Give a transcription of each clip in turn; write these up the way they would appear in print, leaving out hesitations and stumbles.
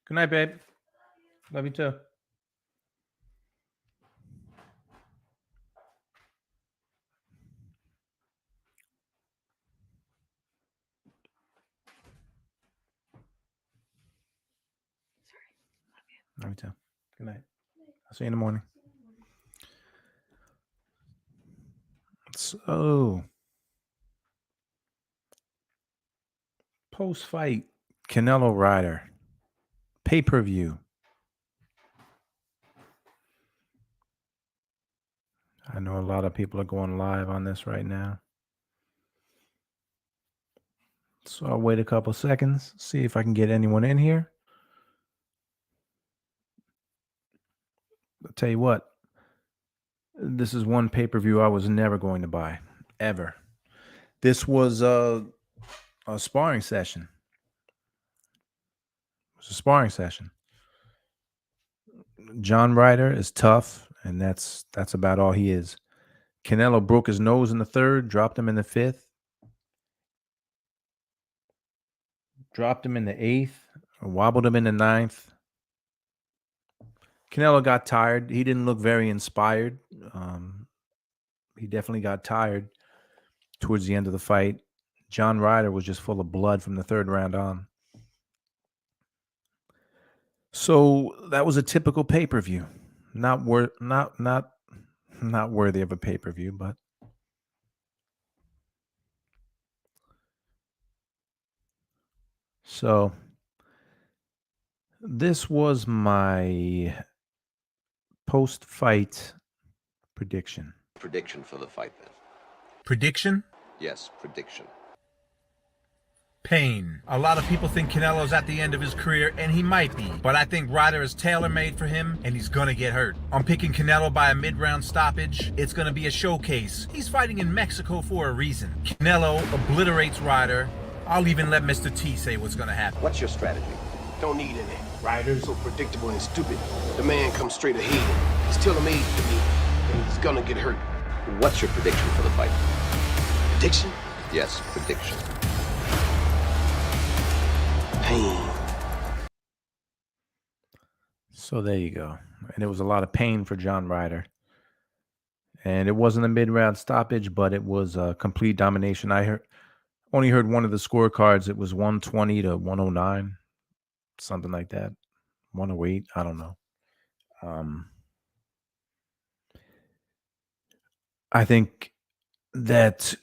Good night, babe. Love you too. Love you too. Good night. I'll see you in the morning. So, post fight, Canelo-Ryder, pay per view. I know a lot of people are going live on this right now. So I'll wait a couple seconds, see if I can get anyone in here. I'll tell you what, this is one pay per view I was never going to buy, ever. This was a sparring session. It was a sparring session. John Ryder is tough, and that's about all he is. Canelo broke his nose in the third, dropped him in the fifth, dropped him in the eighth, wobbled him in the ninth. Canelo got tired. He didn't look very inspired. He definitely got tired towards the end of the fight. John Ryder was just full of blood from the third round on. So that was a typical pay-per-view. Not worthy of a pay-per-view, but so this was my post-fight prediction. Prediction for the fight, then. Prediction? Yes, prediction. Pain. A lot of people think Canelo's at the end of his career, and he might be. But I think Ryder is tailor-made for him, and he's gonna get hurt. I'm picking Canelo by a mid-round stoppage. It's gonna be a showcase. He's fighting in Mexico for a reason. Canelo obliterates Ryder. I'll even let Mr. T say what's gonna happen. What's your strategy? Don't need any. Ryder's so predictable and stupid. The man comes straight ahead. He's tailor-made to me, and he's gonna get hurt. What's your prediction for the fight? Prediction? Yes, prediction. Pain. So there you go. And it was a lot of pain for John Ryder. And it wasn't a mid-round stoppage, but it was a complete domination. I only heard one of the scorecards. It was 120 to 109, something like that. 108, I don't know. I think that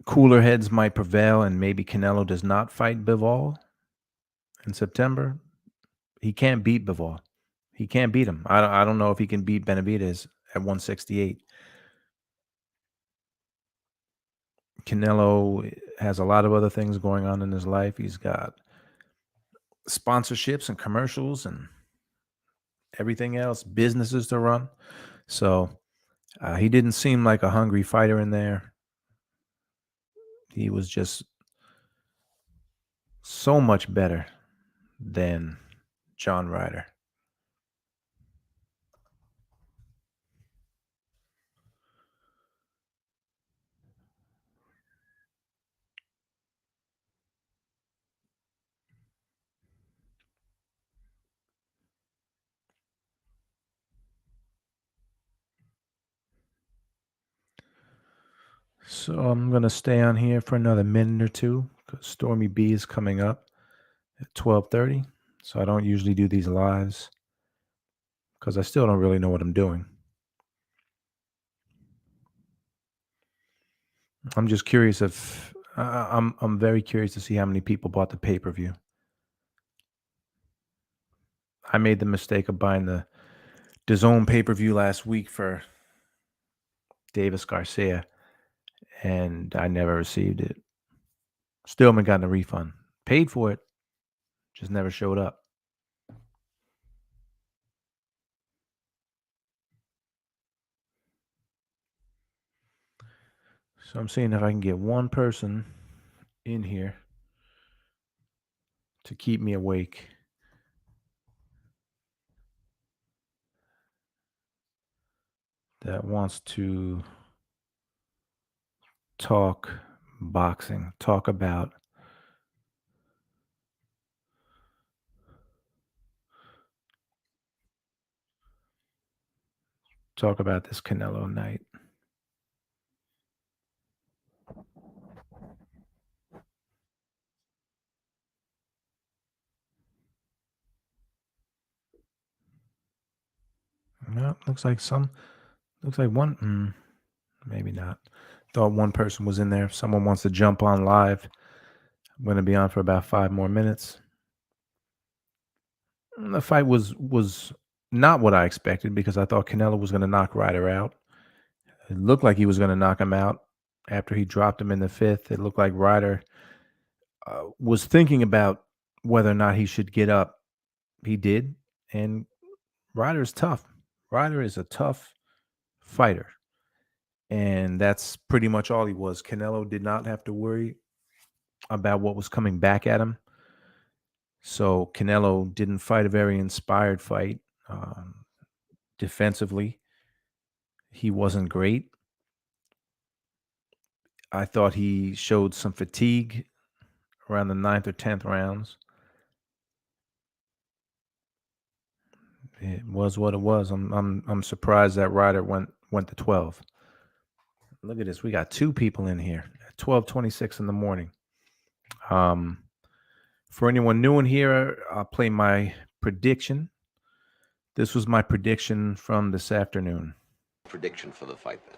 cooler heads might prevail, and maybe Canelo does not fight Bivol in September. He can't beat Bivol. He can't beat him. I don't know if he can beat Benavidez at 168. Canelo has a lot of other things going on in his life. He's got sponsorships and commercials and everything else, businesses to run. So he didn't seem like a hungry fighter in there. He was just so much better than John Ryder. So I'm going to stay on here for another minute or two because Stormy B is coming up at 12:30. So I don't usually do these lives because I still don't really know what I'm doing. I'm just curious if I'm very curious to see how many people bought the pay-per-view. I made the mistake of buying the DAZN pay-per-view last week for Davis Garcia, and I never received it. Still haven't gotten a refund. Paid for it, just never showed up. So I'm seeing if I can get one person in here to keep me awake. That wants to talk boxing, talk about talk about this Canelo night. No, looks like one. Maybe not. Thought one person was in there. If someone wants to jump on live, I'm going to be on for about 5 more minutes. The fight was not what I expected because I thought Canelo was going to knock Ryder out. It looked like he was going to knock him out after he dropped him in the 5th. It looked like Ryder was thinking about whether or not he should get up. He did, and Ryder is tough. Ryder is a tough fighter, and that's pretty much all he was. Canelo did not have to worry about what was coming back at him. So Canelo didn't fight a very inspired fight. Defensively, he wasn't great. I thought he showed some fatigue around the 9th or 10th rounds. It was what it was. I'm surprised that Ryder went to 12. Look at this. We got 2 people in here at 12:26 in the morning. For anyone new in here, I'll play my prediction. This was my prediction from this afternoon. Prediction for the fight, then.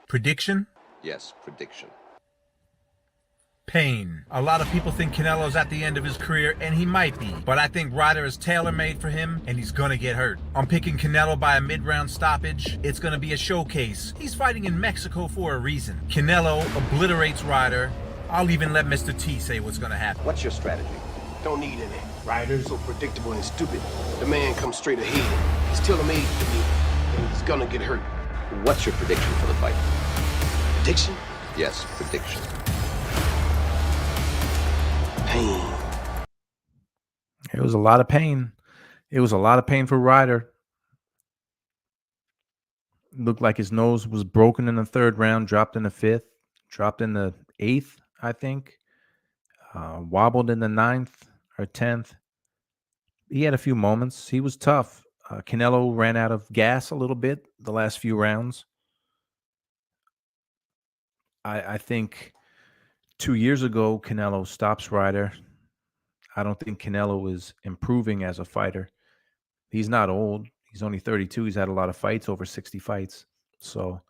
Prediction? Yes, prediction. Pain. A lot of people think Canelo's at the end of his career, and he might be. But I think Ryder is tailor-made for him, and he's gonna get hurt. I'm picking Canelo by a mid-round stoppage. It's gonna be a showcase. He's fighting in Mexico for a reason. Canelo obliterates Ryder. I'll even let Mr. T say what's gonna happen. What's your strategy? Don't need any. Ryder's so predictable and stupid. The man comes straight ahead. He's tailor-made to me, and he's gonna get hurt. What's your prediction for the fight? Prediction? Yes, prediction. Pain. It was a lot of pain. It was a lot of pain for Ryder. Looked like his nose was broken in the 3rd round, dropped in the 5th, dropped in the 8th, I think. Wobbled in the 9th or 10th. He had a few moments. He was tough. Canelo ran out of gas a little bit the last few rounds. I think 2 years ago, Canelo stops Ryder. I don't think Canelo is improving as a fighter. He's not old. He's only 32. He's had a lot of fights, over 60 fights. So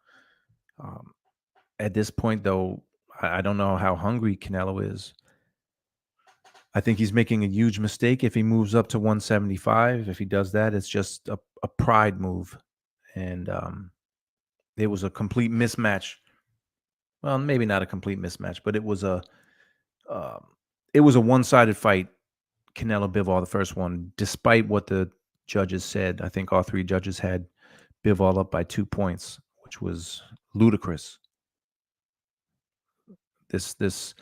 at this point, though, I don't know how hungry Canelo is. I think he's making a huge mistake if he moves up to 175. If he does that, it's just a pride move. And it was a complete mismatch. Well, maybe not a complete mismatch, but it was a one-sided fight. Canelo Bivol, the first one, despite what the judges said. I think all 3 judges had Bivol up by 2 points, which was ludicrous. This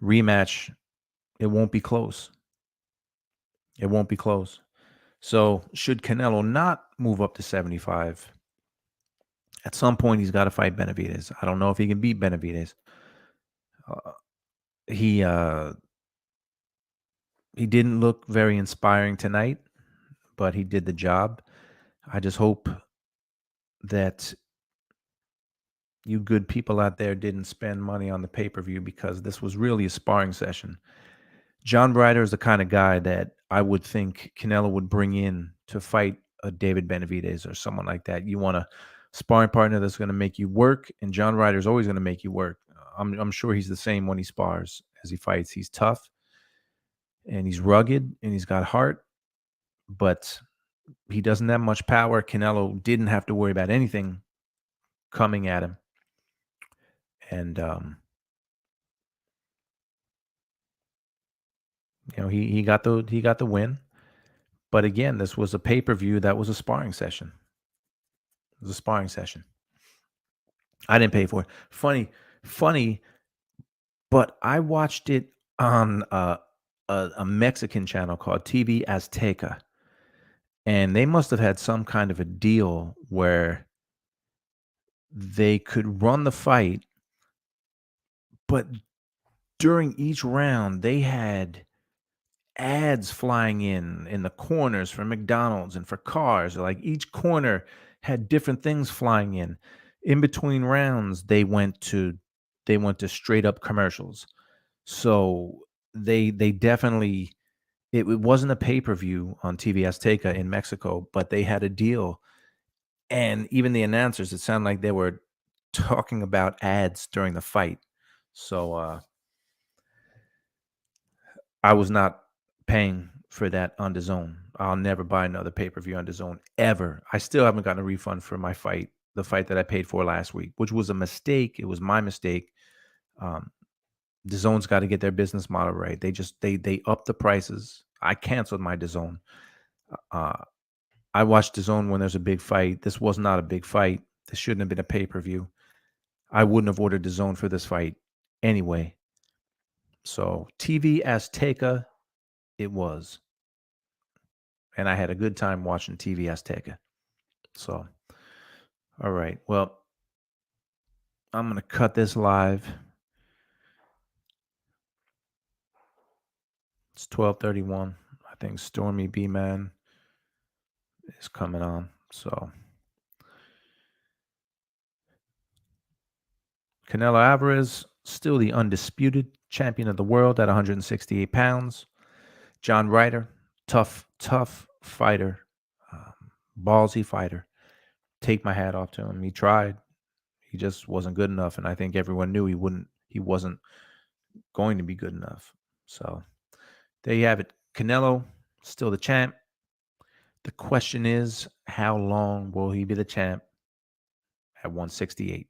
rematch, it won't be close. It won't be close. So should Canelo not move up to 75, at some point he's got to fight Benavidez. I don't know if he can beat Benavidez. He didn't look very inspiring tonight, but he did the job. I just hope that you good people out there didn't spend money on the pay-per-view, because this was really a sparring session. John Ryder is the kind of guy that I would think Canelo would bring in to fight a David Benavidez or someone like that. You want a sparring partner that's going to make you work, and John Ryder is always going to make you work. I'm sure he's the same when he spars as he fights. He's tough, and he's rugged, and he's got heart, but he doesn't have much power. Canelo didn't have to worry about anything coming at him. And he got the win. But again, this was a pay-per-view that was a sparring session. It was a sparring session. I didn't pay for it. Funny, but I watched it on a Mexican channel called TV Azteca. And they must have had some kind of a deal where they could run the fight, but during each round, they had ads flying in the corners for McDonald's and for cars. Like each corner had different things flying in. In between rounds, they went to straight up commercials. So they definitely it wasn't a pay-per-view on TV Azteca in Mexico, but they had a deal. And even the announcers, it sounded like they were talking about ads during the fight. So I was not paying for that on the zone. I'll never buy another pay-per-view on the zone ever. I still haven't gotten a refund for my fight, the fight that I paid for last week, which was a mistake. It was my mistake. Um, the zone's got to get their business model right. They upped the prices. I canceled my DAZN. Uh, I watched DAZN when there's a big fight. This was not a big fight. This shouldn't have been a pay-per-view. I wouldn't have ordered DAZN for this fight anyway. So TV Azteca, it was. And I had a good time watching TV Azteca. So, all right. Well, I'm going to cut this live. It's 12:31. I think Stormy B-Man is coming on. So, Canelo Alvarez, still the undisputed champion of the world at 168 pounds. John Ryder, tough fighter, ballsy fighter. Take my hat off to him. He tried. He just wasn't good enough, and I think everyone knew he wasn't going to be good enough. So there you have it. Canelo, still the champ. The question is, how long will he be the champ at 168?